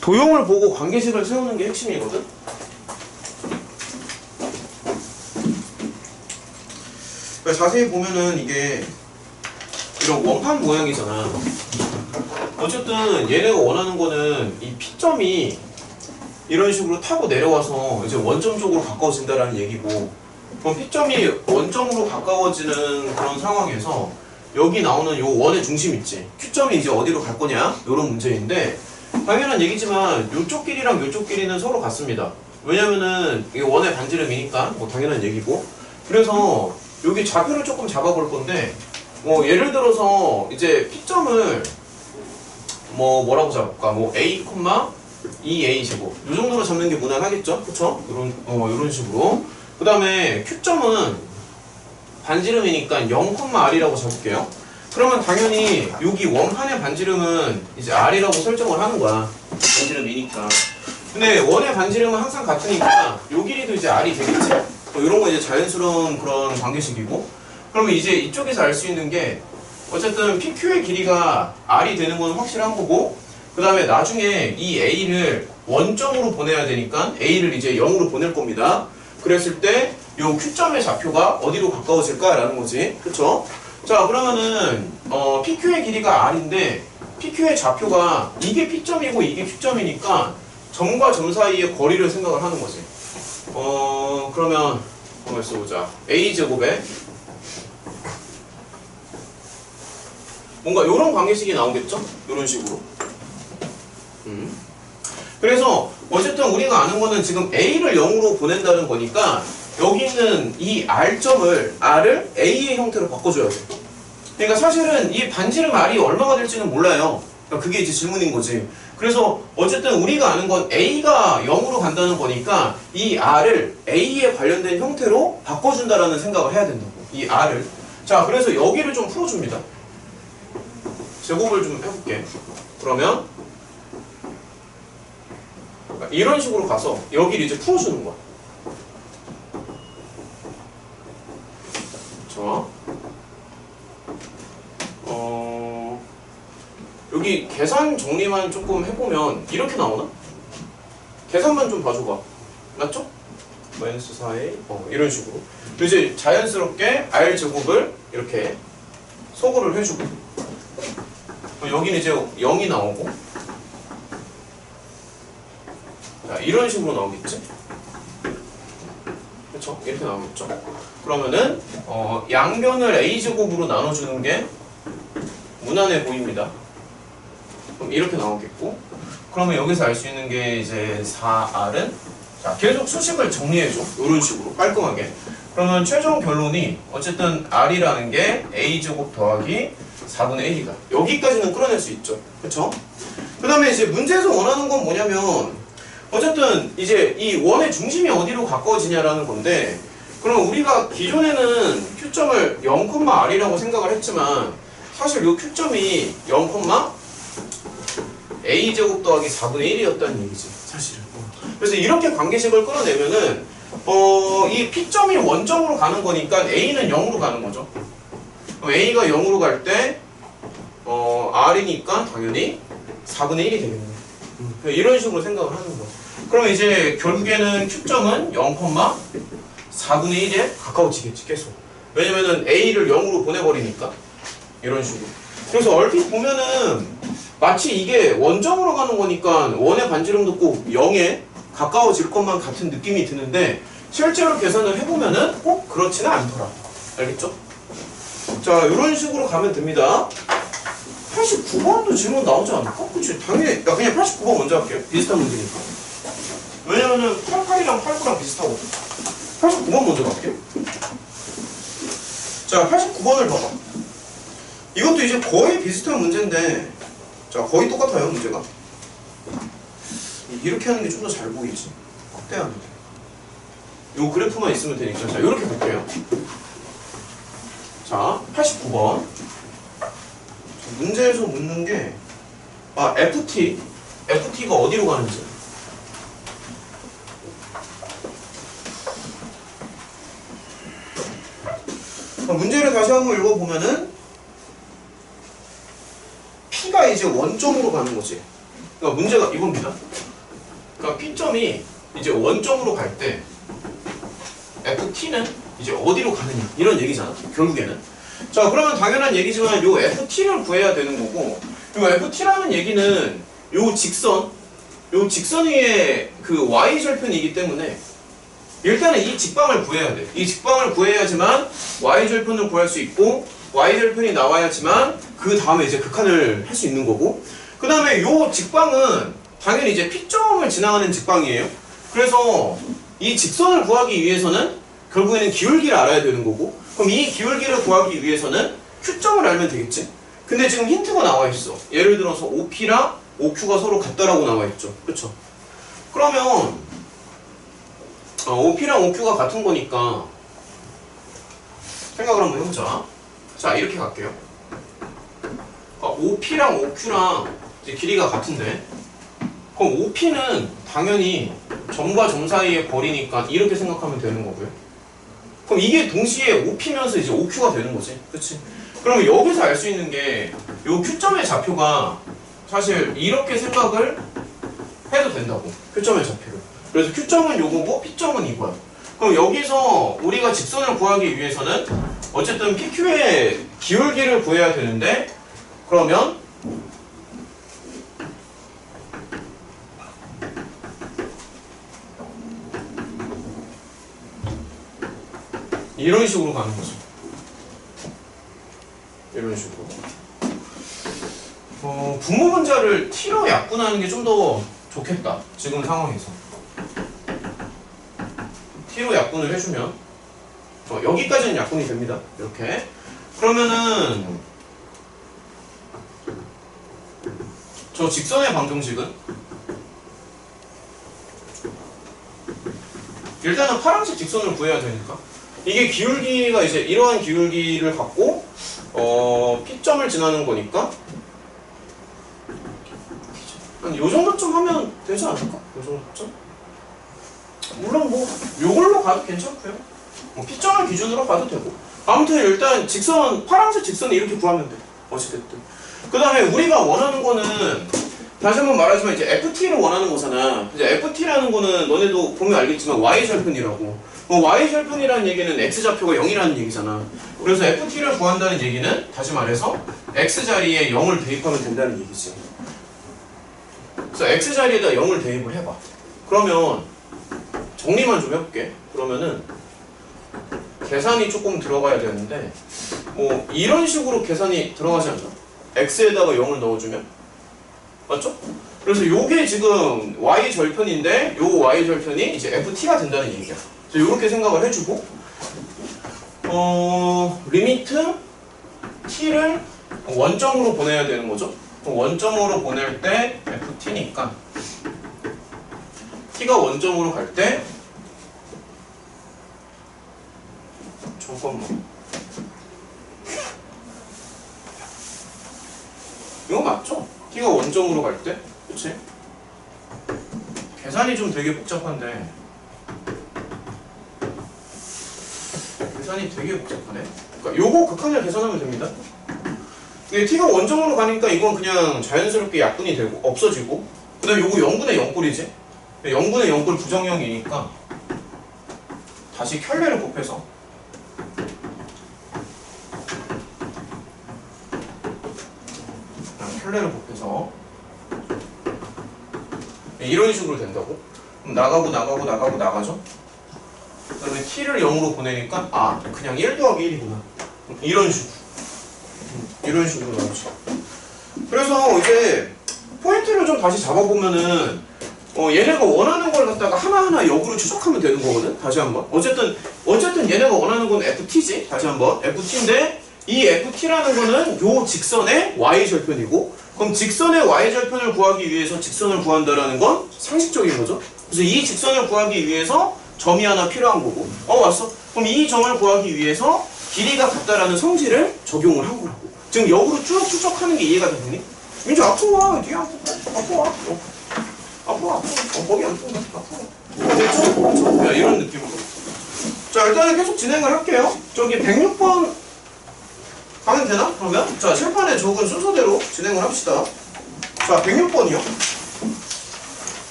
도형을 보고 관계식을 세우는 게 핵심이거든. 그러니까 자세히 보면은 이게 이런 원판 모양이잖아. 어쨌든 얘네가 원하는 거는 이 P점이 이런 식으로 타고 내려와서 이제 원점 쪽으로 가까워진다라는 얘기고, 그럼 P점이 원점으로 가까워지는 그런 상황에서 여기 나오는 요 원의 중심 있지, Q점이 이제 어디로 갈 거냐, 요런 문제인데, 당연한 얘기지만 요쪽 길이랑 요쪽 길이는 서로 같습니다. 왜냐면은 이게 원의 반지름이니까 뭐 당연한 얘기고. 그래서 여기 좌표를 조금 잡아볼 건데, 예를 들어서 이제 P점을 뭐라고 잡을까? A, 2A 제곱 이 정도로 잡는 게 무난하겠죠? 그쵸? 요런 식으로. 그 다음에 Q점은 반지름이니까 0,R이라고 잡을게요. 그러면 당연히 여기 원판의 반지름은 이제 R이라고 설정을 하는 거야. 반지름이니까. 근데 원의 반지름은 항상 같으니까 요 길이도 이제 R이 되겠지? 이런 거 이제 자연스러운 그런 관계식이고. 그러면 이제 이쪽에서 알 수 있는 게 어쨌든 PQ의 길이가 R이 되는 건 확실한 거고, 그 다음에 나중에 이 A를 원점으로 보내야 되니까 A를 이제 0으로 보낼 겁니다. 그랬을 때 이 Q점의 좌표가 어디로 가까워질까라는 거지. 그쵸? 자, 그러면은 PQ의 길이가 R인데 PQ의 좌표가 이게 P점이고 이게 Q점이니까 점과 점 사이의 거리를 생각을 하는 거지. 그러면 한번 써보자. A제곱에 뭔가 요런 관계식이 나오겠죠? 요런 식으로. 그래서 어쨌든 우리가 아는 거는 지금 A를 0으로 보낸다는 거니까 여기 있는 이 R을 A의 형태로 바꿔줘야 돼. 그러니까 사실은 이 반지름 R이 얼마가 될지는 몰라요. 그러니까 그게 이제 질문인 거지. 그래서 어쨌든 우리가 아는 건 A가 0으로 간다는 거니까 이 R을 A에 관련된 형태로 바꿔준다라는 생각을 해야 된다고. 이 R을. 자, 그래서 여기를 좀 풀어줍니다. 제곱을 좀 해볼게. 그러면 이런 식으로 가서 여기를 이제 풀어주는 거야. 자, 여기 계산 정리만 조금 해보면 이렇게 나오나? 계산만 좀 봐줘봐. 맞죠? 마이너스 4a 이런 식으로. 이제 자연스럽게 R제곱을 이렇게 소거를 해주고, 여기는 이제 0이 나오고, 자, 이런 식으로 나오겠지? 그쵸? 이렇게 나오겠죠? 그러면은 양변을 A제곱으로 나눠주는 게 무난해 보입니다. 그럼 이렇게 나오겠고, 그러면 여기서 알 수 있는 게 이제 4R은, 자, 계속 수식을 정리해줘. 이런 식으로 깔끔하게. 그러면 최종 결론이 어쨌든 R이라는 게 A제곱 더하기 4분의 1이다. 여기까지는 끌어낼 수 있죠. 그쵸? 그 다음에 이제 문제에서 원하는 건 뭐냐면, 어쨌든 이제 이 원의 중심이 어디로 가까워지냐라는 건데, 그럼 우리가 기존에는 Q점을 0,R이라고 생각을 했지만 사실 이 Q점이 0,A제곱 더하기 4분의 1이었다는 얘기지, 사실은. 그래서 이렇게 관계식을 끌어내면은 이 P점이 원점으로 가는 거니까 A는 0으로 가는 거죠. A가 0으로 갈 때 R이니까 당연히 4분의 1이 되겠네. 이런 식으로 생각을 하는 거죠. 그럼 이제 결국에는 Q점은 0,4분의 1에 가까워지겠지, 계속. 왜냐면은 A를 0으로 보내버리니까. 이런 식으로. 그래서 얼핏 보면은 마치 이게 원점으로 가는 거니까 원의 반지름도 꼭 0에 가까워질 것만 같은 느낌이 드는데, 실제로 계산을 해보면은 꼭 그렇지는 않더라. 알겠죠? 자, 이런 식으로 가면 됩니다. 89번도 질문 나오지 않을까? 그치? 당연히, 그냥 89번 먼저 할게요. 비슷한 문제니까. 왜냐면은 88이랑 89랑 비슷하거든. 89번 먼저 갈게요. 자, 89번을 봐봐. 이것도 이제 거의 비슷한 문제인데, 자, 거의 똑같아요, 문제가. 이렇게 하는 게 좀 더 잘 보이지. 확대하는 게. 요 그래프만 있으면 되니까. 자, 이렇게 볼게요. 자, 89번. 문제에서 묻는 게, FT가 어디로 가는지. 문제를 다시 한번 읽어보면은 P가 이제 원점으로 가는 거지. 그러니까 문제가 이겁니다. 그러니까 P점이 이제 원점으로 갈 때 FT는 이제 어디로 가느냐 이런 얘기잖아 결국에는. 자 그러면 당연한 얘기지만 요 FT를 구해야 되는 거고, 요 FT라는 얘기는 요 직선 위에 그 Y절편이기 때문에 일단은 이 직방을 구해야 돼. 이 직방을 구해야지만 Y절편을 구할 수 있고 Y절편이 나와야지만 그 다음에 이제 극한을 할 수 있는 거고, 그 다음에 요 직방은 당연히 이제 P점을 지나가는 직방이에요. 그래서 이 직선을 구하기 위해서는 결국에는 기울기를 알아야 되는 거고, 그럼 이 기울기를 구하기 위해서는 Q점을 알면 되겠지. 근데 지금 힌트가 나와 있어. 예를 들어서 OP랑 OQ가 서로 같다라고 나와 있죠. 그렇죠? 그러면 OP랑 OQ가 같은 거니까 생각을 한번 해보자. 자 이렇게 갈게요. OP랑 OQ랑 이제 길이가 같은데, 그럼 OP는 당연히 점과 점 사이의 거리니까 이렇게 생각하면 되는 거고요. 그럼 이게 동시에 OP면서 이제 OQ가 되는 거지. 그치? 그러면 여기서 알 수 있는 게 요 Q점의 좌표가 사실 이렇게 생각을 해도 된다고. Q점의 좌표를. 그래서 Q점은 요거고 P점은 이거야. 그럼 여기서 우리가 직선을 구하기 위해서는 어쨌든 PQ의 기울기를 구해야 되는데, 그러면 이런 식으로 가는 거죠. 이런 식으로. 분모분자를 T로 약분하는 게 좀 더 좋겠다. 지금 상황에서. T로 약분을 해주면 여기까지는 약분이 됩니다. 이렇게. 그러면은 저 직선의 방정식은 일단은 파란색 직선을 구해야 되니까 이게 기울기가 이제 이러한 기울기를 갖고 P점을 지나는 거니까 한 요 정도쯤 하면 되지 않을까? 요 정도쯤? 물론 뭐 요걸로 가도 괜찮고요. P점을 기준으로 가도 되고. 아무튼 일단 직선, 파란색 직선을 이렇게 구하면 돼. 어찌됐든. 그 다음에 우리가 원하는 거는 다시 한번 말하지만 이제 FT를 원하는 거잖아. 이제 FT라는 거는 너네도 보면 알겠지만 Y절편이라고. Y절편이라는 얘기는 X좌표가 0이라는 얘기잖아. 그래서 FT를 구한다는 얘기는 다시 말해서 X자리에 0을 대입하면 된다는 얘기지. 그래서 X자리에다 0을 대입을 해봐. 그러면 정리만 좀 해볼게. 그러면은 계산이 조금 들어가야 되는데 뭐 이런 식으로 계산이 들어가지 않나? X에다가 0을 넣어주면? 맞죠? 그래서 요게 지금 Y절편인데 요 Y절편이 이제 FT가 된다는 얘기야. 그래서 요렇게 생각을 해주고 리미트 T를 원점으로 보내야 되는 거죠. 원점으로 보낼 때 FT니까 T가 원점으로 갈 때 잠깐만 이거 맞죠? T가 원점으로 갈 때? 그치? 계산이 좀 되게 복잡한데 계산이 되게 복잡하네. 그러니까 요거 극한을 계산하면 됩니다. 이게 T가 원점으로 가니까 이건 그냥 자연스럽게 약분이 되고 없어지고, 그 다음에 요거 0분의 0꼴이지? 0분의 0꼴 부정형이니까 다시 켤레를 곱해서 켤레를 곱해서 이런 식으로 된다고? 그럼 나가죠? 그 다음에 T를 0으로 보내니까 아 그냥 1 더하기 1이구나. 이런 식으로 나오죠. 그래서 이제 포인트를 좀 다시 잡아보면은 얘네가 원하는 걸 갖다가 하나하나 역으로 추적하면 되는 거거든. 다시 한번 어쨌든 얘네가 원하는 건 FT지. 다시 한번 FT인데 이 FT라는 거는 요 직선의 Y절편이고, 그럼 직선의 Y절편을 구하기 위해서 직선을 구한다라는 건 상식적인 거죠. 그래서 이 직선을 구하기 위해서 점이 하나 필요한 거고, 왔어? 그럼 이 점을 구하기 위해서 길이가 같다라는 성질을 적용을 한 거라고. 지금 역으로 쭉 추적하는 게 이해가 되니? 민주 앞으로 와. 뒤에 앞으로 와. 앞으로 와. 거기 앞으로 와. 됐죠? 야, 이런 느낌으로. 자, 일단은 계속 진행을 할게요. 저기 106번 가면 되나? 그러면? 자, 칠판에 적은 순서대로 진행을 합시다. 자, 106번이요.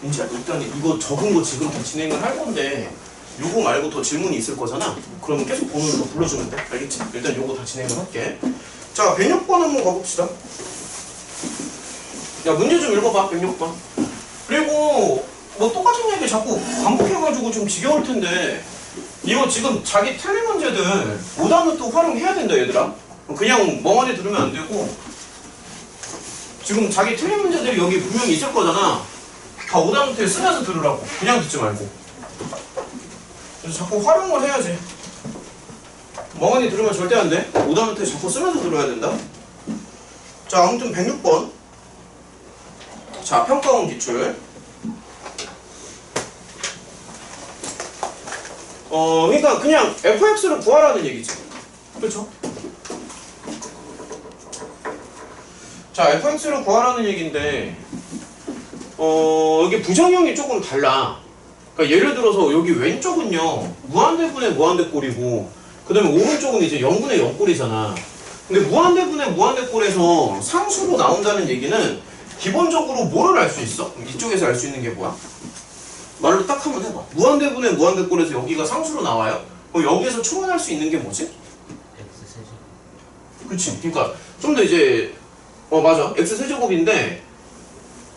민지야, 일단 이거 적은 거 지금 다 진행을 할 건데 요거 말고 더 질문이 있을 거잖아. 그러면 계속 번호를 더 불러주면 돼. 알겠지? 일단 요거 다 진행을 할게. 자, 106번 한번 가봅시다. 야, 문제 좀 읽어봐. 106번. 그리고 뭐 똑같은 얘기 자꾸 반복해가지고 좀 지겨울 텐데 이거 지금 자기 틀린 문제들 오답노트 활용해야 된다, 얘들아. 그냥 멍하니 들으면 안 되고 지금 자기 틀린 문제들이 여기 분명히 있을 거잖아. 다 오답노트에 쓰면서 들으라고. 그냥 듣지 말고. 그래서 자꾸 활용을 해야지. 멍하니 들으면 절대 안 돼. 오답노트에 자꾸 쓰면서 들어야 된다. 자, 아무튼 106번. 자, 평가원 기출. 그러니까 그냥 fx를 구하라는 얘기지. 그렇죠? 자, fx를 구하라는 얘기인데 여기 부정형이 조금 달라. 그러니까 예를 들어서 여기 왼쪽은요 무한대분의 무한대꼴이고 그 다음에 오른쪽은 이제 0분의 0꼴이잖아. 근데 무한대분의 무한대꼴에서 상수로 나온다는 얘기는 기본적으로 뭐를 알 수 있어? 이쪽에서 알 수 있는 게 뭐야? 말로 딱 한번 해봐. 무한대분의 무한대꼴에서 여기가 상수로 나와요? 여기에서 추론할 수 있는 게 뭐지? 그치? 그러니까 좀 더 이제 맞아. x세제곱인데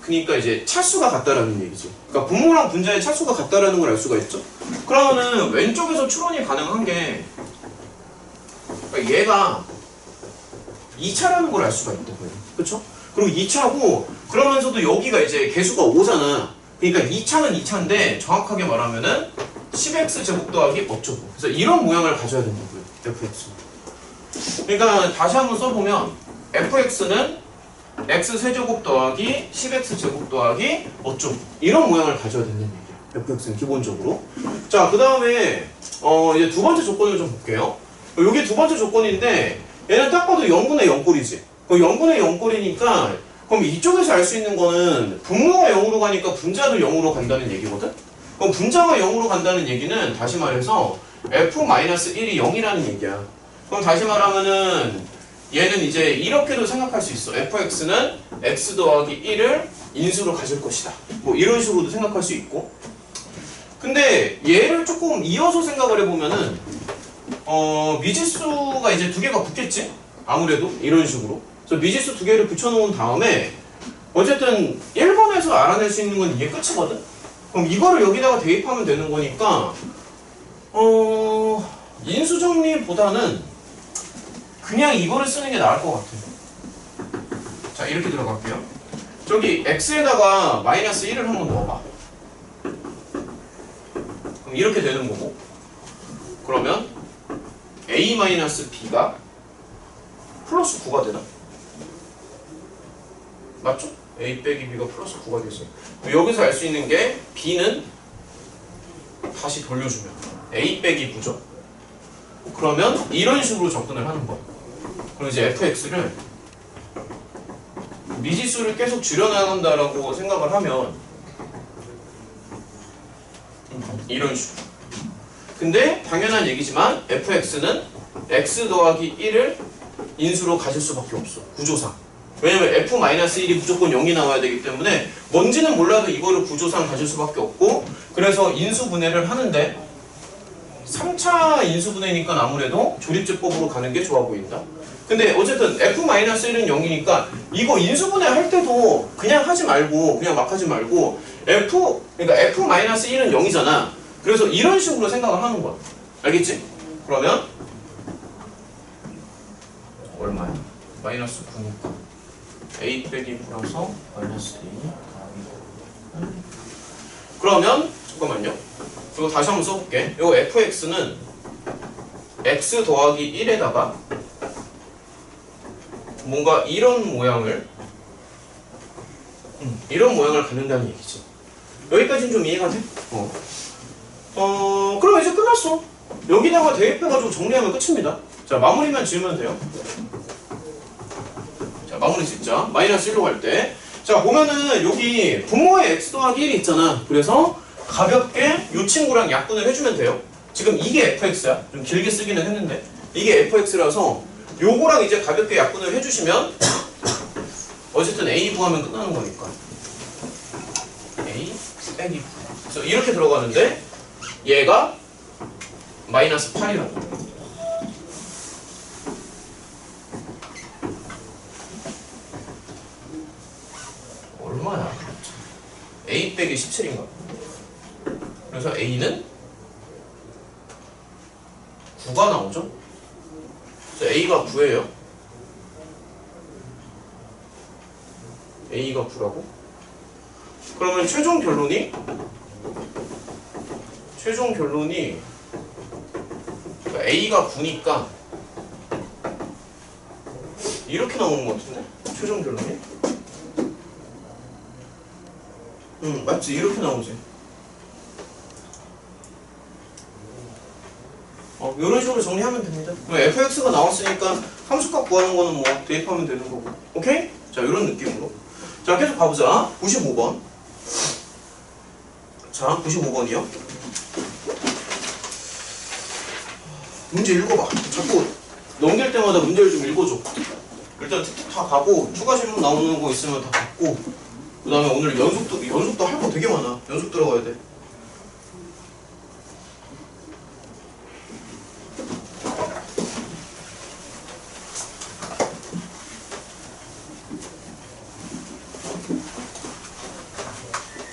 그러니까 이제 차수가 같다라는 얘기지. 그러니까 분모랑 분자의 차수가 같다라는 걸 알 수가 있죠. 그러면은 왼쪽에서 추론이 가능한 게 그러니까 얘가 2차라는 걸 알 수가 있다. 그렇죠? 그리고 2차고 그러면서도 여기가 이제 개수가 5잖아. 그러니까 2차는 2차인데 정확하게 말하면은 10x 제곱 더하기 어쩌고. 그래서 이런 모양을 가져야 된다고요. fx. 그러니까 다시 한번 써보면 fx는 x 세제곱 더하기 10x 제곱 더하기 어쩌고 이런 모양을 가져야 된다는 얘기야. fx는 기본적으로. 자, 그 다음에 이제 두 번째 조건을 좀 볼게요. 이게 두 번째 조건인데 얘는 딱 봐도 0분의 0꼴이지. 0분의 0꼴이니까 그럼 이쪽에서 알 수 있는 거는 분모가 0으로 가니까 분자도 0으로 간다는 얘기거든? 그럼 분자가 0으로 간다는 얘기는 다시 말해서 f-1이 0이라는 얘기야. 그럼 다시 말하면은 얘는 이제 이렇게도 생각할 수 있어. fx는 x 더하기 1을 인수로 가질 것이다. 뭐 이런 식으로도 생각할 수 있고. 근데 얘를 조금 이어서 생각을 해보면은 미지수가 이제 두 개가 붙겠지? 아무래도 이런 식으로. 그래서 미지수 두 개를 붙여놓은 다음에 어쨌든 1번에서 알아낼 수 있는 건 이게 끝이거든? 그럼 이거를 여기다가 대입하면 되는 거니까 인수정리보다는 그냥 이거를 쓰는 게 나을 것 같아요. 자, 이렇게 들어갈게요. 저기 x에다가 마이너스 1을 한번 넣어봐. 그럼 이렇게 되는 거고 그러면 a-b가 플러스 9가 되나? 맞죠? a 빼기 b가 플러스 9가 되죠. 여기서 알 수 있는 게 b는 다시 돌려주면 a 빼기 9죠. 그러면 이런 식으로 접근을 하는 거예요. 그럼 이제 fx를 미지수를 계속 줄여나간다라고 생각을 하면 이런 식으로. 근데 당연한 얘기지만 fx는 x 더하기 1을 인수로 가질 수밖에 없어. 구조상. 왜냐면 f-1이 무조건 0이 나와야 되기 때문에 뭔지는 몰라도 이거를 구조상 가질 수밖에 없고 그래서 인수분해를 하는데 3차 인수분해니까 아무래도 조립제법으로 가는 게 좋아 보인다. 근데 어쨌든 f-1은 0이니까 이거 인수분해 할 때도 그냥 하지 말고 그냥 막 하지 말고 그러니까 f-1은 0이잖아. 그래서 이런 식으로 생각을 하는 거야. 알겠지? 그러면 얼마야? 마이너스 9니까 a 빼기 9라서 마이너스 2 그러면 잠깐만요. 이거 다시 한번 써볼게. 이거 fx는 x 더하기 1에다가 뭔가 이런 모양을 갖는다는 얘기지. 여기까지는 좀 이해가 돼? 그럼 이제 끝났어. 여기다가 대입해가지고 정리하면 끝입니다. 자, 마무리만 지으면 돼요. 자, 마무리 짓자. 마이너스 1로 갈 때. 자, 보면은 여기 분모에 x 더하기 1이 있잖아. 그래서 가볍게 이 친구랑 약분을 해주면 돼요. 지금 이게 fx야. 좀 길게 쓰기는 했는데 이게 fx라서 요거랑 이제 가볍게 약분을 해주시면 어쨌든 a 구하면 끝나는 거니까 a 빼기 9. 그래서 이렇게 들어가는데 얘가 마이너스 8이라고. 얼마야? A 빼기 17인가? 그래서 A는 9가 나오죠? 그래서 A가 9예요. A가 9라고? 그러면 최종 결론이 그러니까 A가 9니까 이렇게 나오는 것 같은데? 최종 결론이? 맞지? 이렇게 나오지. 이런 식으로 정리하면 됩니다. fx가 나왔으니까 함수값 구하는 거는 뭐 대입하면 되는 거고. 오케이? 자, 이런 느낌으로. 자, 계속 가보자. 95번. 자, 95번이요. 문제 읽어봐. 자꾸 넘길 때마다 문제를 좀 읽어줘. 일단 틱틱 다 가고 추가 질문 나오는 거 있으면 다 받고, 그 다음에 오늘 연속도 할 거 되게 많아. 연속 들어가야 돼.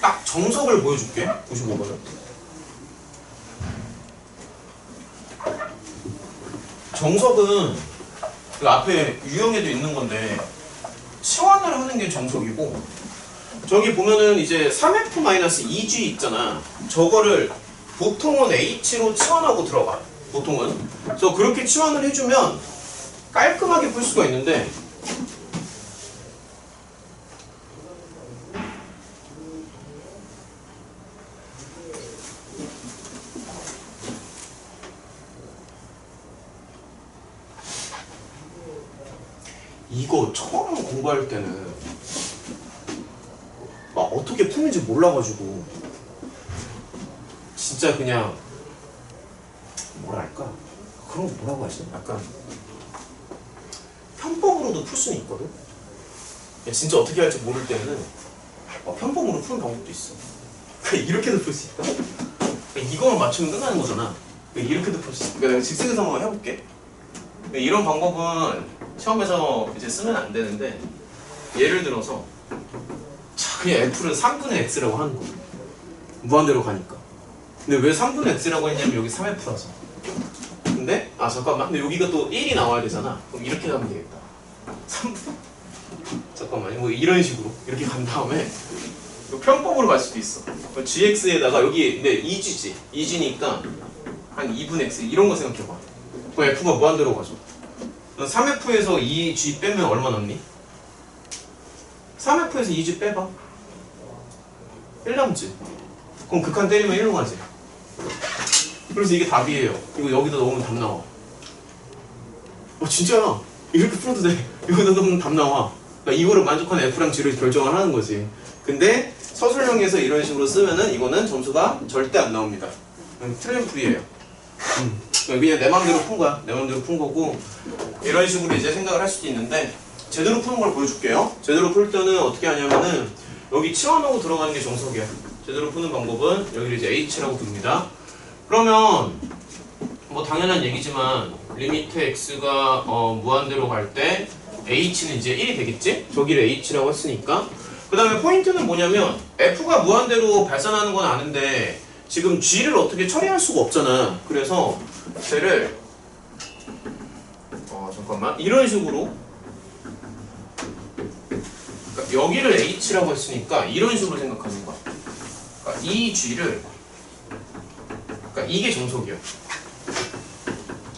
딱 정석을 보여줄게. 95번은. 정석은 그 앞에 유형에도 있는 건데 치환을 하는 게 정석이고, 저기 보면은 이제 3F-2G 있잖아. 저거를 보통은 H로 치환하고 들어가. 보통은. 그래서 그렇게 치환을 해주면 깔끔하게 풀 수가 있는데, 이거 처음 공부할 때는 막 어떻게 푸는지 몰라가지고 진짜 그냥 뭐랄까, 그런 거 뭐라고 하지? 약간 편법으로도 풀 수는 있거든? 진짜 어떻게 할지 모를 때는 편법으로 푸는 방법도 있어. 이렇게도 풀 수 있다? 이거만 맞추면 끝나는 거잖아. 이렇게도 풀 수 있어. 내가 직선에서 한번 해볼게. 이런 방법은 시험에서 이제 쓰면 안 되는데, 예를 들어서 자, 그냥 F를 3분의 X라고 하는 거야. 무한대로 가니까. 근데 왜 3분의 X라고 했냐면 여기 3F라서. 근데 잠깐만, 근데 여기가 또 1이 나와야 되잖아. 그럼 이렇게 가면 되겠다. 3분 잠깐만요. 뭐 이런 식으로 이렇게 간 다음에 편법으로 갈 수도 있어. GX에다가 여기 근데 2G지. 2G니까 한 2분의 X 이런 거 생각해봐. 그럼 F가 무한대로 가죠. 3F에서 2G 빼면 얼마 남니? 3F에서 2G 빼봐. 1 남지. 그럼 극한 때리면 1로 가지. 그래서 이게 답이에요. 이거 여기다 넣으면 답 나와. 진짜야. 이렇게 풀어도 돼. 여기다 넣으면 답 나와. 그러니까 이거를 만족하는 F랑 G를 결정을 하는 거지. 근데 서술형에서 이런 식으로 쓰면은 이거는 점수가 절대 안 나옵니다. 틀린 풀이에요. 그냥 내 맘대로 푼 거야. 내 맘대로 푼 거고, 이런 식으로 이제 생각을 할 수도 있는데, 제대로 푸는 걸 보여줄게요. 제대로 풀 때는 어떻게 하냐면은 여기 치환하고 들어가는 게 정석이야. 제대로 푸는 방법은 여기를 이제 H라고 둡니다. 그러면 뭐 당연한 얘기지만 리미트 X가 무한대로 갈 때 H는 이제 1이 되겠지? 저기를 H라고 했으니까. 그 다음에 포인트는 뭐냐면 F가 무한대로 발산하는 건 아는데 지금 G를 어떻게 처리할 수가 없잖아. 그래서 쟤를 잠깐만, 이런 식으로, 그러니까 여기를 H라고 했으니까 이런 식으로 생각하는 거야. 그러니까 이 G를, 그러니까 이게 정석이야.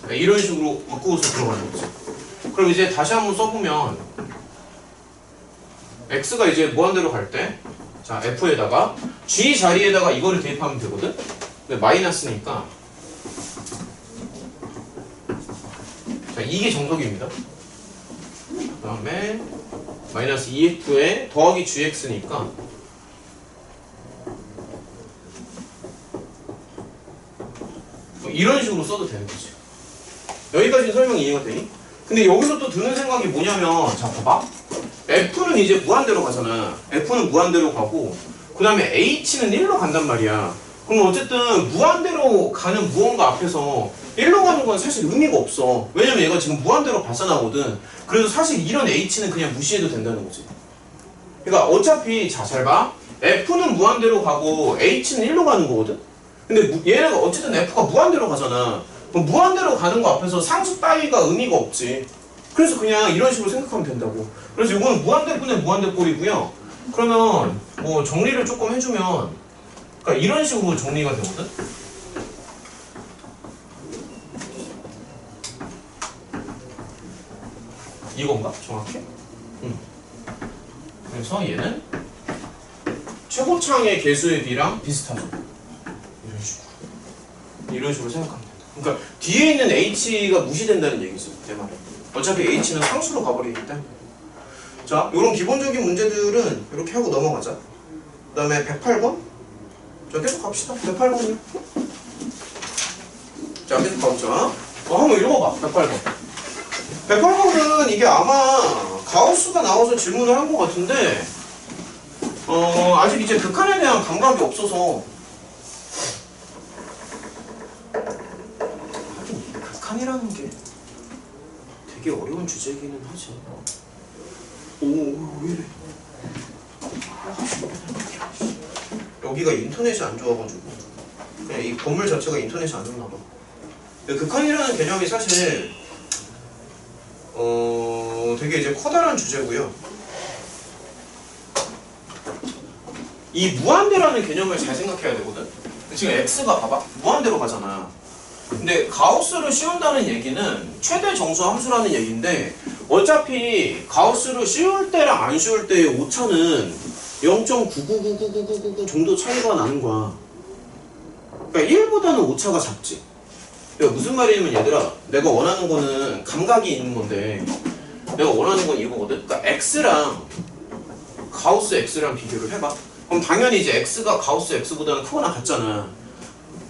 그러니까 이런 식으로 바꾸어서 들어가는 거지. 그럼 이제 다시 한번 써보면 X가 이제 무한대로 갈 때, 자, F에다가 G 자리에다가 이거를 대입하면 되거든? 근데 마이너스니까, 자, 이게 정석입니다. 그 다음에 마이너스 2F에 더하기 GX니까 뭐 이런 식으로 써도 되는 거지. 여기까지 설명이 이해가 되니? 근데 여기서 또 드는 생각이 뭐냐면, 자, 봐봐. F는 이제 무한대로 가잖아. F는 무한대로 가고, 그 다음에 h는 1로 간단 말이야. 그럼 어쨌든 무한대로 가는 무언가 앞에서 1로 가는 건 사실 의미가 없어. 왜냐면 얘가 지금 무한대로 발산하거든. 그래서 사실 이런 h는 그냥 무시해도 된다는 거지. 그러니까 어차피 잘 봐. f는 무한대로 가고 h는 1로 가는 거거든. 근데 얘네가 어쨌든 f가 무한대로 가잖아. 그럼 무한대로 가는 거 앞에서 상수 따위가 의미가 없지. 그래서 그냥 이런 식으로 생각하면 된다고. 그래서 이거는 무한대분의 무한대꼴이고요. 그러면 뭐 정리를 조금 해주면, 그러니까 이런 식으로 정리가 되거든. 이건가? 정확히? 그래서 얘는 최고창의 개수의 비랑 비슷하죠. 이런 식으로 생각하면 된다. 그러니까 뒤에 있는 h가 무시된다는 얘기죠. 내 말은. 어차피 h는 상수로 가버리기 때문에. 자, 이런 기본적인 문제들은 이렇게 하고 넘어가자. 그 다음에 108번. 자, 계속 갑시다. 108번이요. 자, 계속 가보자. 한번 읽어봐. 108번. 108번은 이게 아마 가우스가 나와서 질문을 한 것 같은데, 아직 이제 극한에 대한 감각이 없어서. 하긴 극한이라는 게 되게 어려운 주제이기는 하지. 오, 왜 이래. 여기가 인터넷이 안 좋아가지고 그냥 이 건물 자체가 인터넷이 안 좋나봐. 극한이라는 개념이 사실 되게 이제 커다란 주제고요. 이 무한대라는 개념을 잘 생각해야 되거든. 지금 x가 봐봐 무한대로 가잖아. 근데 가우스를 씌운다는 얘기는 최대 정수 함수라는 얘기인데, 어차피 가우스를 씌울 때랑 안 씌울 때의 오차는 0.99999999 정도 차이가 나는 거야. 그러니까 1보다는 오차가 작지. 그러니까 무슨 말이냐면 얘들아, 내가 원하는 거는 감각이 있는 건데, 내가 원하는 건 이거거든. 그러니까 x랑 가우스 x랑 비교를 해봐. 그럼 당연히 이제 x가 가우스 x보다는 크거나 같잖아.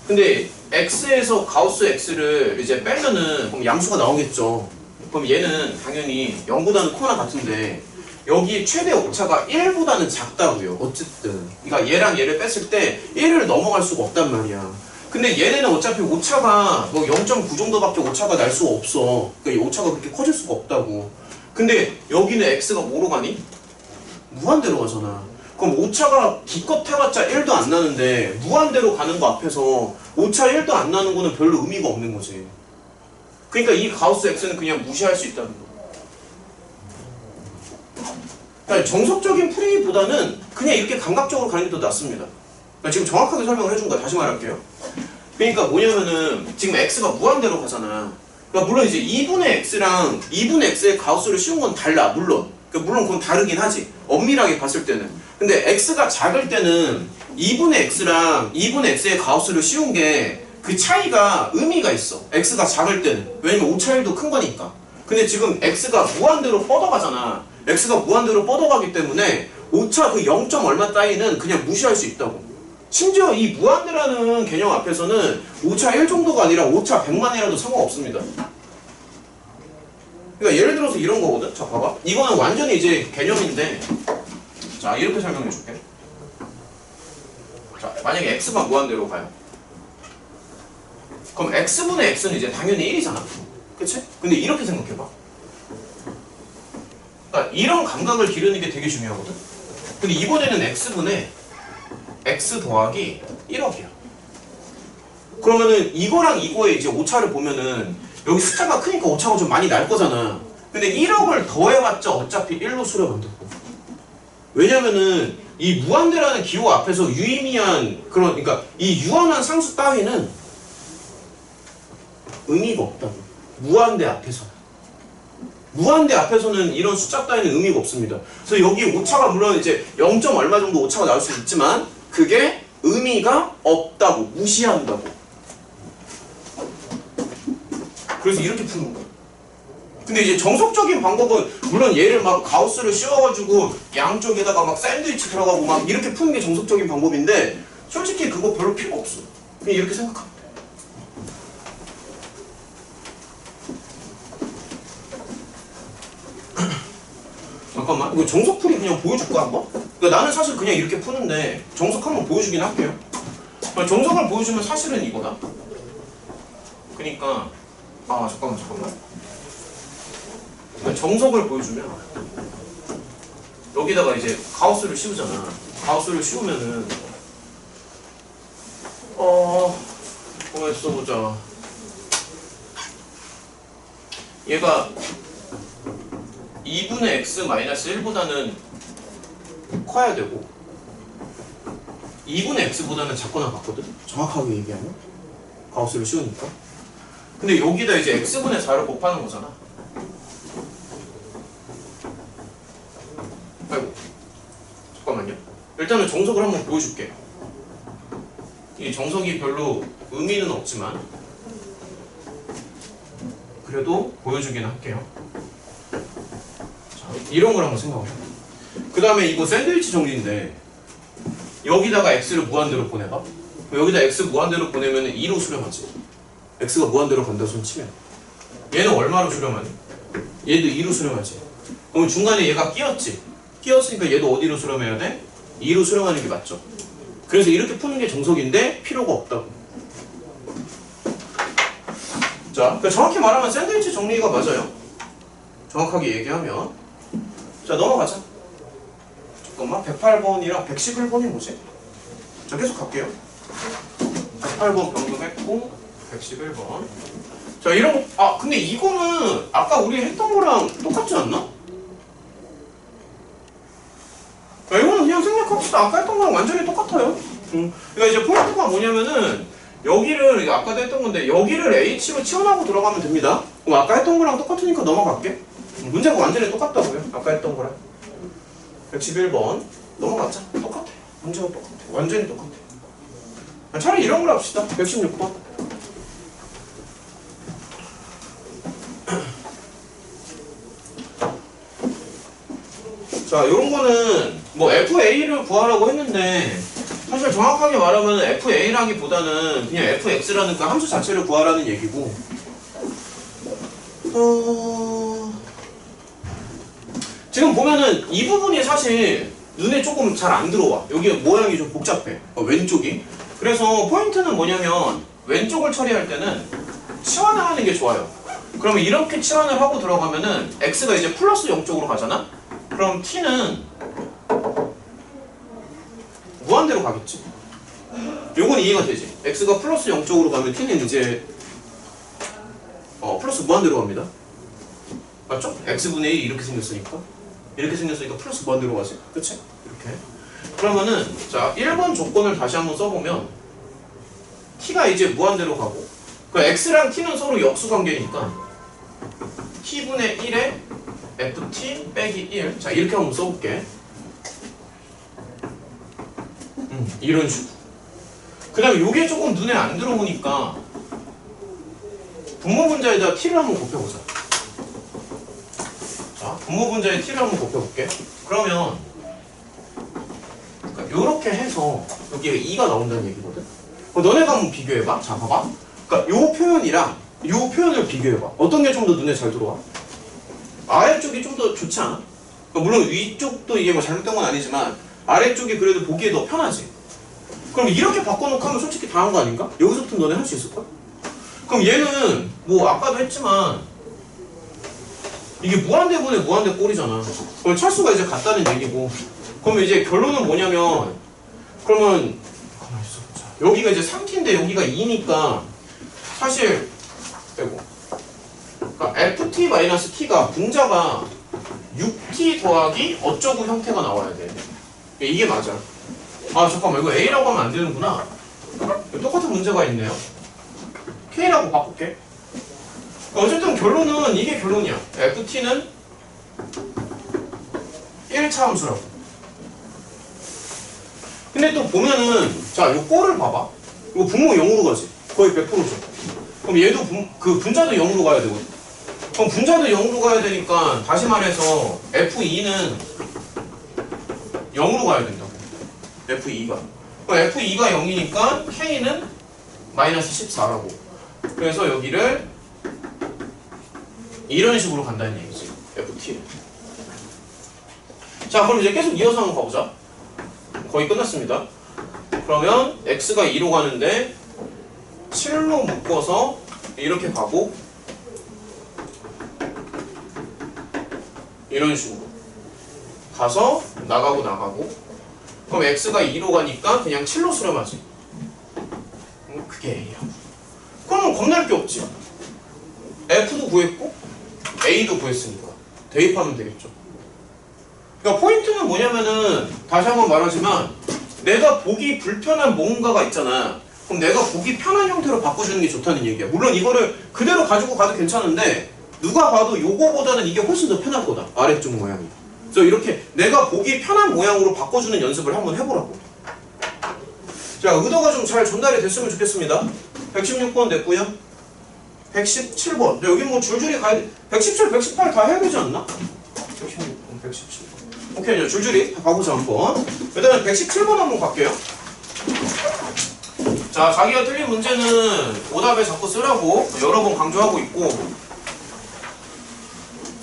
근데 x에서 가우스 x를 이제 빼면은 그럼 양수가 나오겠죠. 그럼 얘는 당연히 0보다는 크거나 같은데 여기 최대 오차가 1보다는 작다고요. 어쨌든 그러니까 얘랑 얘를 뺐을 때 1을 넘어갈 수가 없단 말이야. 근데 얘네는 어차피 오차가 뭐 0.9 정도밖에 오차가 날 수가 없어. 그러니까 이 오차가 그렇게 커질 수가 없다고. 근데 여기는 x가 뭐로 가니? 무한대로 가잖아. 그럼 오차가 기껏 해봤자 1도 안 나는데 무한대로 가는 거 앞에서 오차 1도 안 나는 거는 별로 의미가 없는 거지. 그러니까 이 가우스 x는 그냥 무시할 수 있다는 거. 그러니까 정석적인 풀이보다는 그냥 이렇게 감각적으로 가는 게 더 낫습니다. 그러니까 지금 정확하게 설명을 해준 거야. 다시 말할게요. 그러니까 뭐냐면은 지금 x가 무한대로 가잖아. 그러니까 물론 이제 2분의 x랑 2분의 x의 가우스를 씌운 건 달라. 물론. 그러니까 물론 그건 다르긴 하지. 엄밀하게 봤을 때는. 근데 x가 작을 때는 2분의 x랑 2분의 x의 가우스를 씌운 게 그 차이가 의미가 있어. x가 작을 때는. 왜냐면 오차 1도 큰 거니까. 근데 지금 x가 무한대로 뻗어가잖아. x가 무한대로 뻗어가기 때문에 오차 그 0. 얼마 따위는 그냥 무시할 수 있다고. 심지어 이 무한대라는 개념 앞에서는 오차 1 정도가 아니라 오차 100만이라도 상관없습니다. 그러니까 예를 들어서 이런 거거든. 자 봐봐. 이거는 완전히 이제 개념인데, 자 이렇게 설명해 줄게. 자 만약에 x가 무한대로 가요. 그럼 x분의 x는 이제 당연히 1이잖아. 그치? 근데 이렇게 생각해봐. 그러니까 이런 감각을 기르는 게 되게 중요하거든. 근데 이번에는 x분의 x 더하기 1억이야. 그러면은 이거랑 이거의 이제 오차를 보면은 여기 숫자가 크니까 오차가 좀 많이 날 거잖아. 근데 1억을 더해봤자 어차피 1로 수렴한다고. 왜냐면은 이 무한대라는 기호 앞에서 유의미한 그런, 그러니까 이 유한한 상수 따위는 의미가 없다고. 무한대 앞에서는. 무한대 앞에서는 이런 숫자 따위는 의미가 없습니다. 그래서 여기 오차가 물론 이제 0. 얼마 정도 오차가 나올 수 있지만 그게 의미가 없다고. 무시한다고. 그래서 이렇게 푸는 거야. 근데 이제 정석적인 방법은 물론 얘를 막 가우스를 씌워가지고 양쪽에다가 막 샌드위치 들어가고 막 이렇게 푸는 게 정석적인 방법인데, 솔직히 그거 별로 필요 없어. 그냥 이렇게 생각하면 돼. 잠깐만, 이거 정석풀이 그냥 보여줄까 한번? 그러니까 나는 사실 그냥 이렇게 푸는데 정석 한번 보여주긴 할게요. 정석을 보여주면 사실은 이거다. 그러니까 잠깐만. 그러니까 정석을 보여주면 여기다가 이제 가우스를 씌우잖아. 가우스를 씌우면은 가만히 써보자. 얘가 2분의 x-1보다는 커야 되고 2분의 x보다는 작거나 같거든? 정확하게 얘기하면 가우스를 씌우니까. 근데 여기다 이제 x분의 4를 곱하는 거잖아. 아이고 잠깐만요. 일단은 정석을 한번 보여줄게. 이 정석이 별로 의미는 없지만 그래도 보여주긴 할게요. 자, 이런 걸 한번 생각해. 그 다음에 이거 샌드위치 정리인데 여기다가 x를 무한대로 보내봐. 여기다 x 무한대로 보내면 2로 수렴하지. x가 무한대로 간다 손 치면 얘는 얼마로 수렴하니? 얘도 2로 수렴하지. 그럼 중간에 얘가 끼었지. 끼었으니까 얘도 어디로 수렴해야 돼? 2로 수렴하는 게 맞죠. 그래서 이렇게 푸는 게 정석인데 필요가 없다고. 자, 그러니까 정확히 말하면 샌드위치 정리가 맞아요. 정확하게 얘기하면. 자, 넘어가자. 잠깐만, 108번이랑 111번이 뭐지? 자, 계속 갈게요. 108번 변경했고 111번. 자, 이런 거, 근데 이거는 아까 우리 했던 거랑 똑같지 않나? 야, 이거는 그냥 생략합시다. 아까 했던 거랑 완전히 똑같아요. 그러니까 이제 포인트가 뭐냐면은 여기를 아까도 했던 건데 여기를 h로 치환하고 들어가면 됩니다. 그럼 아까 했던 거랑 똑같으니까 넘어갈게. 문제가 완전히 똑같다고요. 아까 했던 거랑. 111번 넘어갔자. 똑같아. 문제가 똑같아. 완전히 똑같아. 차라리 이런 걸 합시다. 116번. 자, 요런 거는 뭐 FA를 구하라고 했는데 사실 정확하게 말하면 FA라기보다는 그냥 FX라는 그 함수 자체를 구하라는 얘기고 지금 보면은 이 부분이 사실 눈에 조금 잘 안 들어와. 여기 모양이 좀 복잡해. 왼쪽이. 그래서 포인트는 뭐냐면 왼쪽을 처리할 때는 치환을 하는 게 좋아요. 그러면 이렇게 치환을 하고 들어가면은 X가 이제 플러스 0쪽으로 가잖아? 그럼 T는 무한대로 가겠지. 요건 이해가 되지. X가 플러스 0쪽으로 가면 T는 이제 플러스 무한대로 갑니다. 맞죠? X분의 1이 이렇게 생겼으니까 플러스 무한대로 가지. 그치? 이렇게. 그러면은 자 1번 조건을 다시 한번 써보면 T가 이제 무한대로 가고 그 X랑 T는 서로 역수관계니까 T분의 1에 FT 빼기 1. 자 이렇게 한번 써볼게. 이런 식으로. 그 다음에 요게 조금 눈에 안 들어오니까 분모분자에다 T를 한번 곱해보자. 자, 분모분자에 T를 한번 곱해볼게. 그러면 요렇게 해서 여기가 2가 나온다는 얘기거든. 너네가 한번 비교해봐. 자, 봐봐. 그러니까 요 표현이랑 요 표현을 비교해봐. 어떤 게 좀 더 눈에 잘 들어와? 아래쪽이 좀 더 좋지 않아? 그러니까 물론 위쪽도 이게 뭐 잘못된 건 아니지만 아래쪽이 그래도 보기에 더 편하지. 그럼 이렇게 바꿔놓고 하면 솔직히 다 한 거 아닌가? 여기서부터 너네 할 수 있을까? 그럼 얘는 뭐 아까도 했지만 이게 무한대분의 무한대 꼴이잖아. 그럼 차수가 이제 같다는 얘기고. 그러면 이제 결론은 뭐냐면 그러면 가만히 있어보자. 여기가 이제 3t인데 여기가 2니까 사실 빼고 그러니까 ft-t가 분자가 6t 더하기 어쩌고 형태가 나와야 돼. 이게 맞아. 잠깐만 이거 a라고 하면 안 되는구나. 똑같은 문제가 있네요. k라고 바꿀게. 어쨌든 결론은 이게 결론이야. ft는 1차 함수라고. 근데 또 보면은 자, 요 꼴을 봐봐. 이거 분모 0으로 가지. 거의 100%죠. 그럼 얘도 그 분자도 0으로 가야 되거든. 그럼 분자도 0으로 가야 되니까 다시 말해서 f2는 0으로 가야 된다고. f2가. 그럼 f2가 0이니까 k는 마이너스 14라고. 그래서 여기를 이런 식으로 간다는 얘기지. ft. 자, 그럼 이제 계속 이어서 한번 가보자. 거의 끝났습니다. 그러면 x가 2로 가는데 7로 묶어서 이렇게 가고 이런 식으로 가서 나가고 그럼 x가 2로 가니까 그냥 7로 수렴하지. 그게 a야. 그러면 겁날 게 없지. f도 구했고 a도 구했으니까 대입하면 되겠죠. 그러니까 포인트는 뭐냐면은 다시 한번 말하지만 내가 보기 불편한 뭔가가 있잖아. 그럼 내가 보기 편한 형태로 바꿔주는 게 좋다는 얘기야. 물론 이거를 그대로 가지고 가도 괜찮은데 누가 봐도 요거보다는 이게 훨씬 더 편할 거다. 아래쪽 모양이. 그래서 이렇게 내가 보기 편한 모양으로 바꿔주는 연습을 한번 해보라고. 자, 의도가 좀 잘 전달이 됐으면 좋겠습니다. 116번 됐고요. 117번. 여기 뭐 줄줄이 가야 돼. 117, 118 다 해야 되지 않나? 116번, 117번. 오케이, 이제 줄줄이 다 가보자 한번. 일단은 117번 한번 갈게요. 자, 자기가 틀린 문제는 오답에 자꾸 쓰라고 여러 번 강조하고 있고,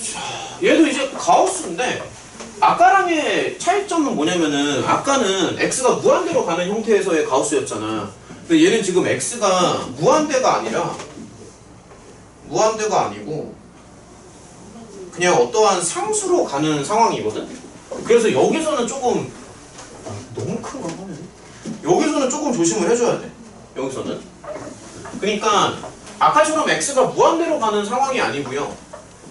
자, 얘도 이제 가우스인데 아까랑의 차이점은 뭐냐면은 아까는 x가 무한대로 가는 형태에서의 가우스였잖아. 근데 얘는 지금 x가 무한대가 아니고 그냥 어떠한 상수로 가는 상황이거든. 그래서 여기서는 조금 너무 큰가 하네. 여기서는 조금 조심을 해줘야 돼. 여기서는. 그러니까 아까처럼 x가 무한대로 가는 상황이 아니고요.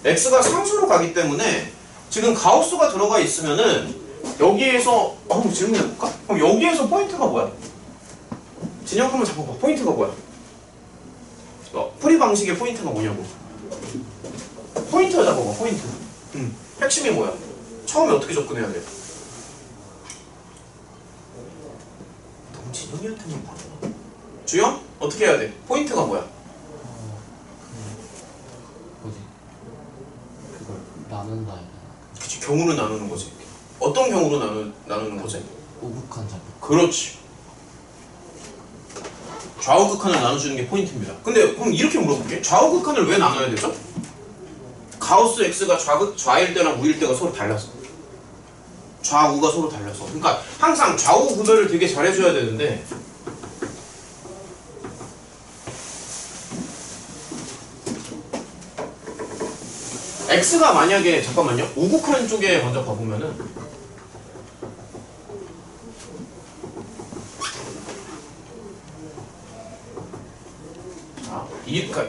x가 상수로 가기 때문에 지금 가우스가 들어가 있으면은 여기에서 한번 질문해볼까? 그럼 여기에서 포인트가 뭐야? 진영 한번 잡아봐. 포인트가 뭐야? 풀이 방식의 포인트가 뭐냐고. 포인트 잡아봐. 포인트. 핵심이 뭐야? 처음에 어떻게 접근해야 돼? 너무 진영이한테만 봐봐. 주영? 어떻게 해야 돼? 포인트가 뭐야? 뭐지? 그걸 나눈다 해야 되나? 그치, 경우를 나누는 거지. 어떤 경우로 나누는 거지? 우극한 좌극. 그렇지. 좌우극한을 나눠주는 게 포인트입니다. 근데 그럼 이렇게 물어볼게. 좌우극한을 왜 나눠야 되죠? 가우스 x가 좌일 때랑 우일 때가 서로 달라서. 좌우가 서로 달라서. 그러니까 항상 좌우 구별을 되게 잘해줘야 되는데 x가 만약에 잠깐만요. 우극한 쪽에 먼저 가보면은 그러니까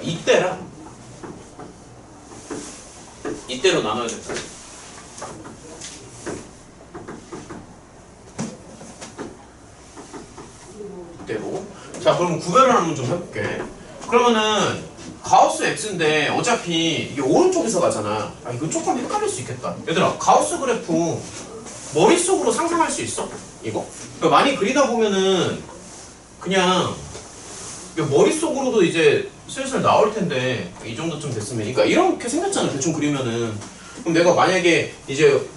이때로 나눠야 된다. 이때로. 자, 그럼 구별을 한번 좀 해볼게. 그러면은 가우스 x인데 어차피 이게 오른쪽에서 가잖아. 아, 이거 조금 헷갈릴 수 있겠다. 얘들아, 가우스 그래프 머릿속으로 상상할 수 있어? 이거? 그러니까 많이 그리다 보면은 그냥 머릿속으로도 이제 슬슬 나올 텐데 이 정도쯤 됐으면, 그러니까 이렇게 생겼잖아. 대충 그리면은. 그럼 내가 만약에 이제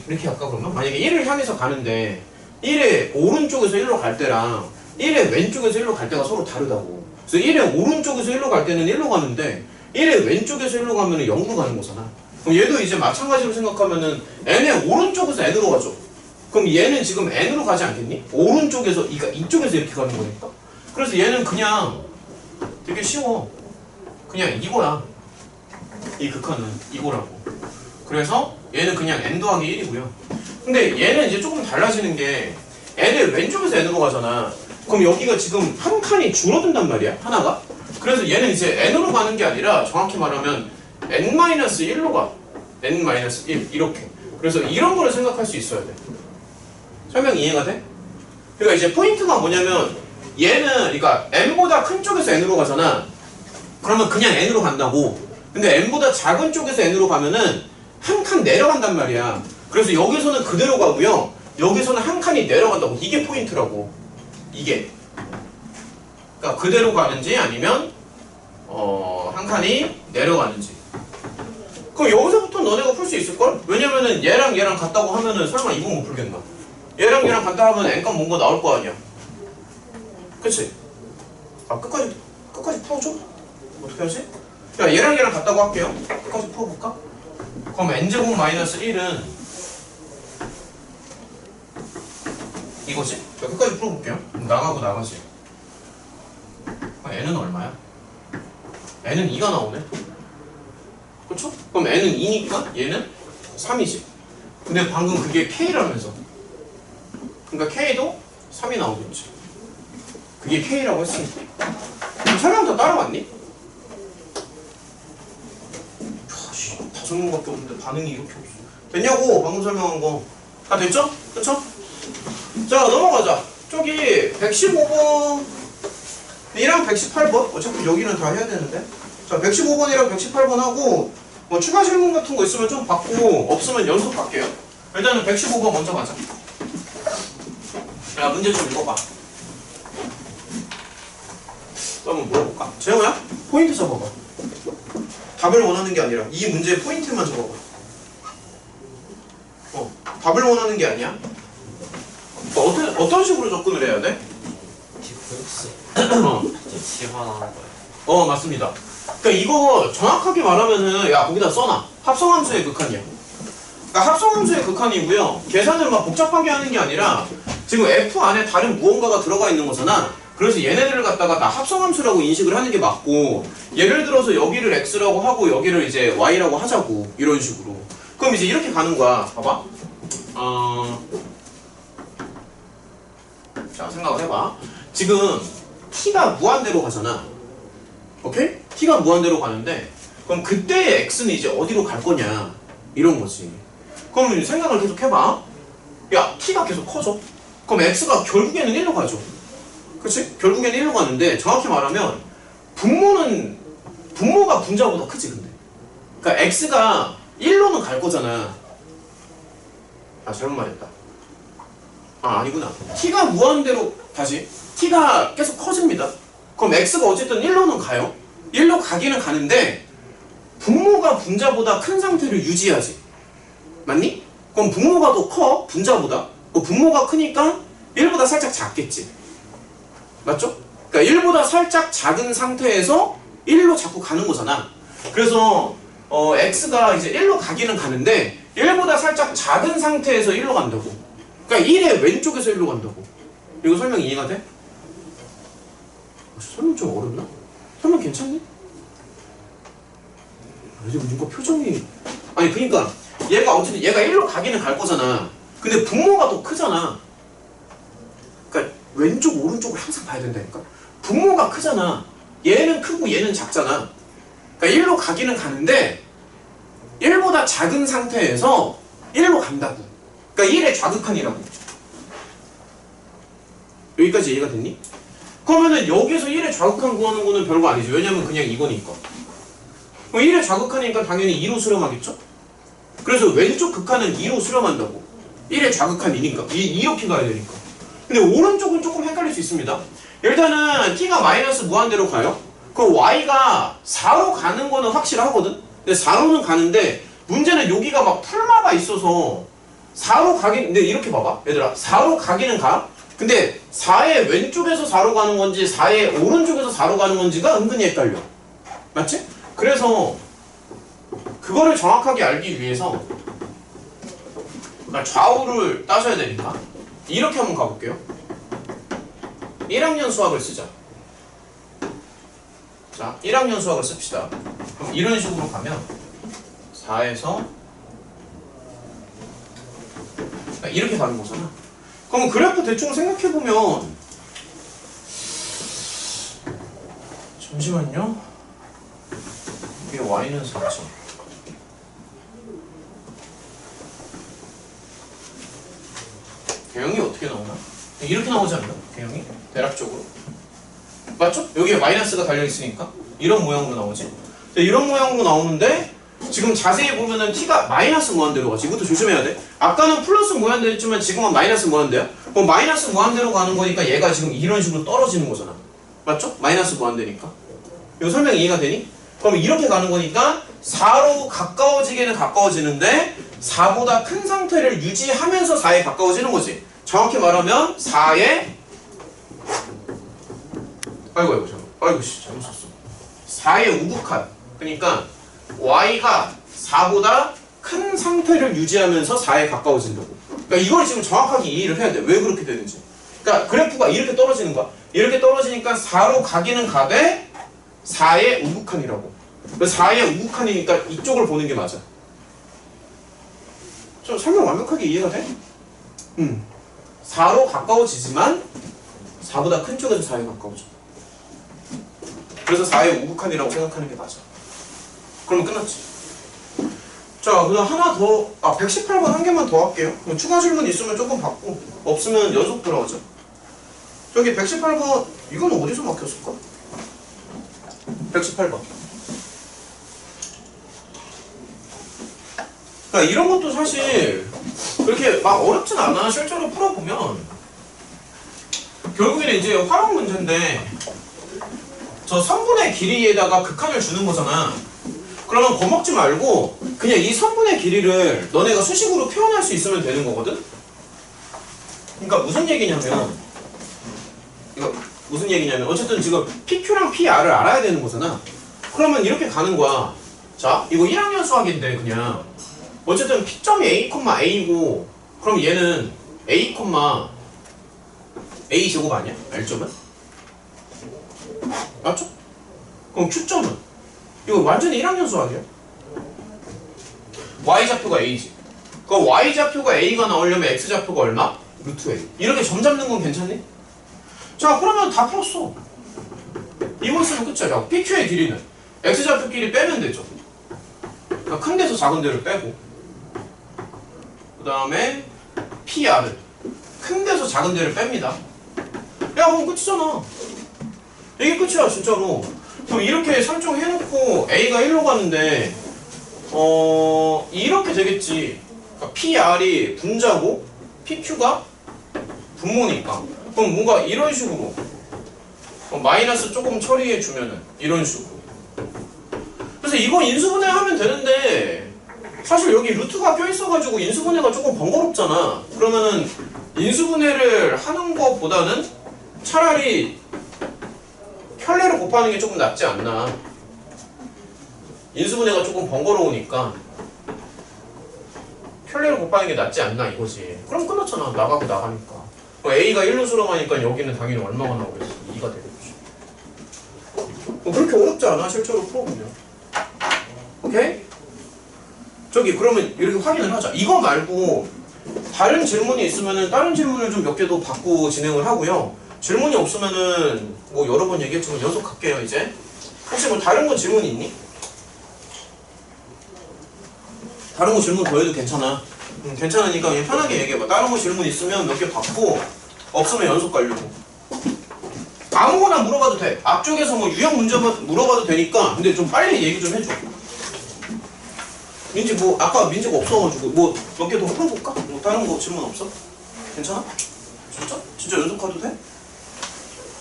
이렇게 할까 그러면? 만약에 1을 향해서 가는데 1의 오른쪽에서 1로 갈 때랑 1의 왼쪽에서 1로 갈 때가 서로 다르다고. 그래서 1의 오른쪽에서 1로 갈 때는 1로 가는데 1의 왼쪽에서 1로 가면은 0로 가는 거잖아. 그럼 얘도 이제 마찬가지로 생각하면은 n의 오른쪽에서 n으로 가죠. 그럼 얘는 지금 n으로 가지 않겠니? 오른쪽에서, 그러니까 이쪽에서 이렇게 가는 거니까. 그래서 얘는 그냥 되게 쉬워. 그냥 이거야. 이 극한은 이거라고. 그래서 얘는 그냥 n 더하기 1이고요. 근데 얘는 이제 조금 달라지는 게 n의 왼쪽에서 n으로 가잖아. 그럼 여기가 지금 한 칸이 줄어든단 말이야. 하나가. 그래서 얘는 이제 n으로 가는 게 아니라 정확히 말하면 n-1로 가. n-1 이렇게. 그래서 이런 거를 생각할 수 있어야 돼. 설명 이해가 돼? 그러니까 이제 포인트가 뭐냐면 얘는 그러니까 n보다 큰 쪽에서 n으로 가잖아. 그러면 그냥 n으로 간다고. 근데 n보다 작은 쪽에서 n으로 가면은 한 칸 내려간단 말이야. 그래서 여기서는 그대로 가고요. 여기서는 한 칸이 내려간다고. 이게 포인트라고. 이게. 그러니까 그대로 가는지 아니면 한 칸이 내려가는지. 그럼 여기서부터 너네가 풀 수 있을걸? 왜냐면은 얘랑 얘랑 같다고 하면은 설마 이거 못 풀겠나? 얘랑 얘랑 같다 하면 n값 뭔가 나올 거 아니야. 그치? 아, 끝까지 풀어줘? 어떻게 하지? 야, 얘랑 얘랑 같다고 할게요. 끝까지 풀어볼까? 그럼 n제곱 마이너스 1은 이거지? 자, 끝까지 풀어볼게요. 나가고 나가지. n은 얼마야? n은 2가 나오네. 그렇죠? 그럼 n은 2니까 얘는 3이지. 근데 방금 그게 k라면서. 그러니까 k도 3이 나오겠지. 그게 k라고 했으니까. 그럼 설명 다 따라왔니? 다 적는 것밖에 없는데 반응이 이렇게 없어. 됐냐고 방금 설명한 거. 다 됐죠? 그쵸? 자 넘어가자. 저기 115번이랑 118번 어차피 여기는 다 해야 되는데. 자 115번이랑 118번 하고 뭐 추가 질문 같은 거 있으면 좀 받고 없으면 연속 받게요. 일단은 115번 먼저 가자. 야 문제 좀 읽어봐. 또 한번 물어볼까? 재영아 포인트 잡아봐. 답을 원하는 게 아니라 이 문제의 포인트만 적어봐. 답을 원하는 게 아니야. 어떤 식으로 접근을 해야 돼? 디프렉스 어, 치환하는 거예요. 맞습니다. 그러니까 이거 정확하게 말하면은 야 거기다 써놔. 합성함수의 극한이야. 그러니까 합성함수의 극한이고요. 계산을 막 복잡하게 하는 게 아니라 지금 f 안에 다른 무언가가 들어가 있는 거잖아. 그래서 얘네들을 갖다가 다 합성함수라고 인식을 하는 게 맞고, 예를 들어서 여기를 x라고 하고 여기를 이제 y라고 하자고, 이런 식으로. 그럼 이제 이렇게 가는 거야. 봐봐. 자 생각을 해봐. 지금 t가 무한대로 가잖아. 오케이? t가 무한대로 가는데 그럼 그때의 x는 이제 어디로 갈 거냐 이런 거지. 그럼 생각을 계속 해봐. 야 t가 계속 커져. 그럼 x가 결국에는 1로 가죠. 그치? 결국에는 1로 가는데 정확히 말하면 분모가 분자보다 크지 근데. 그러니까 x가 1로는 갈 거잖아. 아 잘못 말했다. 아니구나. t가 무한대로 다시 t가 계속 커집니다. 그럼 x가 어쨌든 1로는 가요. 1로 가기는 가는데 분모가 분자보다 큰 상태를 유지하지. 맞니? 그럼 분모가 더 커 분자보다. 분모가 크니까 1보다 살짝 작겠지. 맞죠? 그러니까 1보다 살짝 작은 상태에서 1로 자꾸 가는 거잖아. 그래서 x가 이제 1로 가기는 가는데 1보다 살짝 작은 상태에서 1로 간다고. 그러니까 1의 왼쪽에서 1로 간다고. 이거 설명 이해가 돼? 설명 좀 어렵나? 설명 괜찮니? 이제 뭔가 표정이 아니 그러니까 얘가 어쨌든 얘가 1로 가기는 갈 거잖아. 근데 분모가 더 크잖아. 그러니까 왼쪽 오른쪽을 항상 봐야 된다니까. 분모가 크잖아. 얘는 크고 얘는 작잖아. 그러니까 1로 가기는 가는데 1보다 작은 상태에서 1로 간다고. 그러니까 1의 좌극한이라고. 여기까지 이해가 됐니? 그러면은 여기서 1의 좌극한 구하는 거는 별거 아니지. 왜냐면 그냥 이거니까. 그럼 1의 좌극하니까 당연히 2로 수렴하겠죠? 그래서 왼쪽 극한은 2로 수렴한다고. 1의 좌극한이니까. 이렇게 가야 되니까. 근데 오른쪽은 조금 헷갈릴 수 있습니다. 일단은 t가 마이너스 무한대로 가요. 그럼 y가 4로 가는 거는 확실하거든? 근데 4로는 가는데 문제는 여기가 막 풀마가 있어서 4로 가긴, 근데 이렇게 봐봐. 얘들아 4로 가기는 가? 근데 4의 왼쪽에서 4로 가는 건지 4의 오른쪽에서 4로 가는 건지가 은근히 헷갈려. 맞지? 그래서 그거를 정확하게 알기 위해서 좌우를 따져야 되니까 이렇게 한번 가볼게요. 1학년 수학을 쓰자. 자, 1학년 수학을 씁시다. 그럼 이런 식으로 가면 4에서 이렇게 가는 거잖아. 그럼 그래프 대충 생각해보면 잠시만요. 이게 y는 4죠. 개형이 어떻게 나오나? 이렇게 나오지 않나? 개형이? 대략적으로. 맞죠? 여기에 마이너스가 달려있으니까 이런 모양으로 나오지. 이런 모양으로 나오는데 지금 자세히 보면은 t가 마이너스 무한대로 가지. 이것도 조심해야 돼. 아까는 플러스 무한대로 했지만 지금은 마이너스 무한대야. 그럼 마이너스 무한대로 가는 거니까 얘가 지금 이런 식으로 떨어지는 거잖아. 맞죠? 마이너스 무한대니까. 이거 설명 이해가 되니? 그럼 이렇게 가는 거니까 4로 가까워지기는 가까워지는데 4보다 큰 상태를 유지하면서 4에 가까워지는 거지. 정확히 말하면 4의 아이고 잘못 썼어. 4의 우극한. 그러니까 y가 4보다 큰 상태를 유지하면서 4에 가까워진다고. 그러니까 이걸 지금 정확하게 이해를 해야 돼. 왜 그렇게 되는지. 그러니까 그래프가 이렇게 떨어지는 거야. 이렇게 떨어지니까 4로 가기는 가되 4의 우극한이라고. 그래서 4의 우극한이니까 이쪽을 보는 게 맞아. 좀 설명 완벽하게 이해가 돼? 4로 가까워지지만 4보다 큰 쪽에서 4에 가까워져. 그래서 4의 우극한이라고 생각하는 게 맞아. 그러면 끝났지. 자, 그다음 하나 더, 118번 한 개만 더 할게요. 추가 질문 있으면 조금 받고, 없으면 연속 들어가죠. 저기 118번, 이건 어디서 막혔을까? 118번. 그러니까 이런 것도 사실 그렇게 막 어렵진 않아. 실제로 풀어보면 결국에는 이제 활용 문제인데 저 선분의 길이에다가 극한을 주는 거잖아. 그러면 겁먹지 말고 그냥 이 선분의 길이를 너네가 수식으로 표현할 수 있으면 되는 거거든? 그러니까 무슨 얘기냐면 이거 무슨 얘기냐면 어쨌든 지금 PQ랑 PR을 알아야 되는 거잖아. 그러면 이렇게 가는 거야. 자, 이거 1학년 수학인데 그냥 어쨌든 P점이 A, A고 그럼 얘는 A, A 제곱 아니야? R점은? 맞죠? 그럼 Q점은? 이거 완전히 1학년 수학이야. Y좌표가 A지. 그럼 Y좌표가 A가 나오려면 X좌표가 얼마? 루트 A. 이렇게 점 잡는 건 괜찮니? 자, 그러면 다 풀었어. 이거 있으면 끝이야. 자, PQ의 길이는 X좌표 길이 빼면 되죠. 그러니까 큰 데서 작은 데를 빼고 그 다음에 PR을 큰 데서 작은 데를 뺍니다. 야, 그럼 끝이잖아. 이게 끝이야, 진짜로. 그럼 이렇게 설정해놓고 A가 1로 가는데 이렇게 되겠지. 그러니까 PR이 분자고 PQ가 분모니까. 그럼 뭔가 이런 식으로 마이너스 조금 처리해주면은 이런 식으로. 그래서 이거 인수분해하면 되는데 사실 여기 루트가 껴있어가지고 인수분해가 조금 번거롭잖아. 그러면은 인수분해를 하는 것보다는 차라리 혈례를 곱하는 게 조금 낫지 않나. 인수분해가 조금 번거로우니까 혈례를 곱하는 게 낫지 않나 이거지. 그럼 끝났잖아. 나가고 나가니까. A가 1로 수렴하니까 여기는 당연히 얼마가 나오겠어? 2가 되겠지. 그렇게 어렵지 않아. 실제로 풀어보면. 오케이? 저기 그러면 이렇게 확인을 하자. 이거 말고 다른 질문이 있으면은 다른 질문을 좀 몇 개 더 받고 진행을 하고요. 질문이 없으면은 뭐 여러 번 얘기했지만 연속할게요. 이제 혹시 뭐 다른 거 질문 있니? 다른 거 질문 더 해도 괜찮아. 괜찮으니까 그냥 편하게 얘기해봐. 다른 거 질문 있으면 몇 개 받고 없으면 연속 가려고. 아무거나 물어봐도 돼. 앞쪽에서 뭐 유형 문제 물어봐도 되니까. 근데 좀 빨리 얘기 좀 해줘. 민지 뭐 아까 민지가 없어가지고 뭐 몇 개 더 풀어볼까? 뭐 다른 거 질문 없어? 괜찮아? 진짜? 진짜 연속 가도 돼?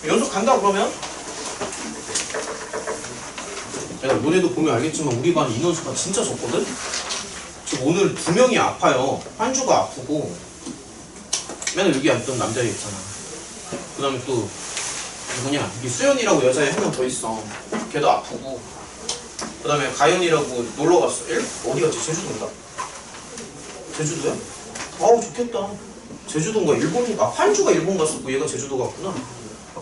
연속 간다 그러면? 야, 너네도 보면 알겠지만 우리 반 인원수가 진짜 적거든? 지금 오늘 2명이 아파요. 한주가 아프고 맨날 여기 앉던 남자애 있잖아. 그 다음에 또 누구냐? 여기 수연이라고 여자애 한 명 더 있어. 걔도 아프고 그 다음에 가연이라고 놀러 갔어. 어디 갔지? 제주도인가? 제주도야? 아우 좋겠다. 제주도인가 일본인가? 환주가 일본 갔었고 얘가 제주도 갔구나.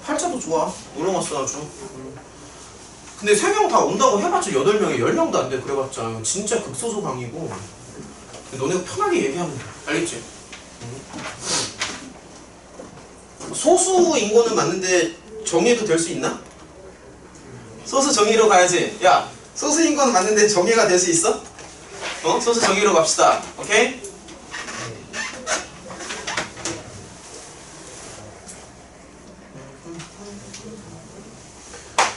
팔자도 좋아. 놀러 갔어 아주. 근데 3명 다 온다고 해봤자 8명에 10명도 안 돼. 그래봤자 진짜 극소수강이고 너네가 편하게 얘기하면 돼. 알겠지? 소수인 거는 맞는데 정의도 될 수 있나? 소수 정의로 가야지. 야, 소수인 건 맞는데 정의가 될 수 있어? 소수 정의로 갑시다. 오케이?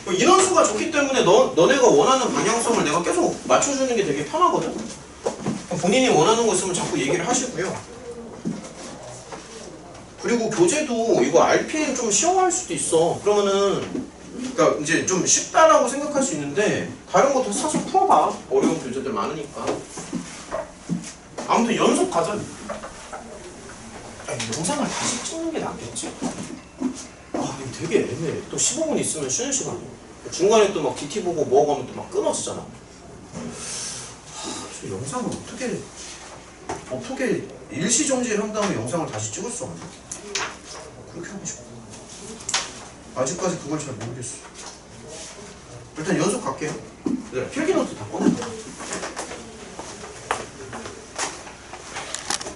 인원수가 좋기 때문에 너네가 원하는 방향성을 내가 계속 맞춰주는 게 되게 편하거든? 본인이 원하는 거 있으면 자꾸 얘기를 하시고요. 그리고 교재도 이거 RP는 좀 쉬워할 수도 있어. 그러면은 그러니까 이제 좀 쉽다라고 생각할 수 있는데 다른 것도 사서 풀어봐. 어려운 교재들 많으니까. 아무튼 연속 가자. 야, 영상을 다시 찍는 게 낫겠지? 아, 이거 되게 애매해. 또 15분 있으면 쉬는 시간이야. 중간에 또 막 DT 보고 뭐 하면 또 막 끊어지잖아. 저 영상을 어떻게 일시 정지한 다음에 영상을 다시 찍을 수 없나? 그렇게 하고 싶어. 아직까지 그걸 잘 모르겠어. 일단 연속 갈게요. 네, 필기노트 다 꺼내.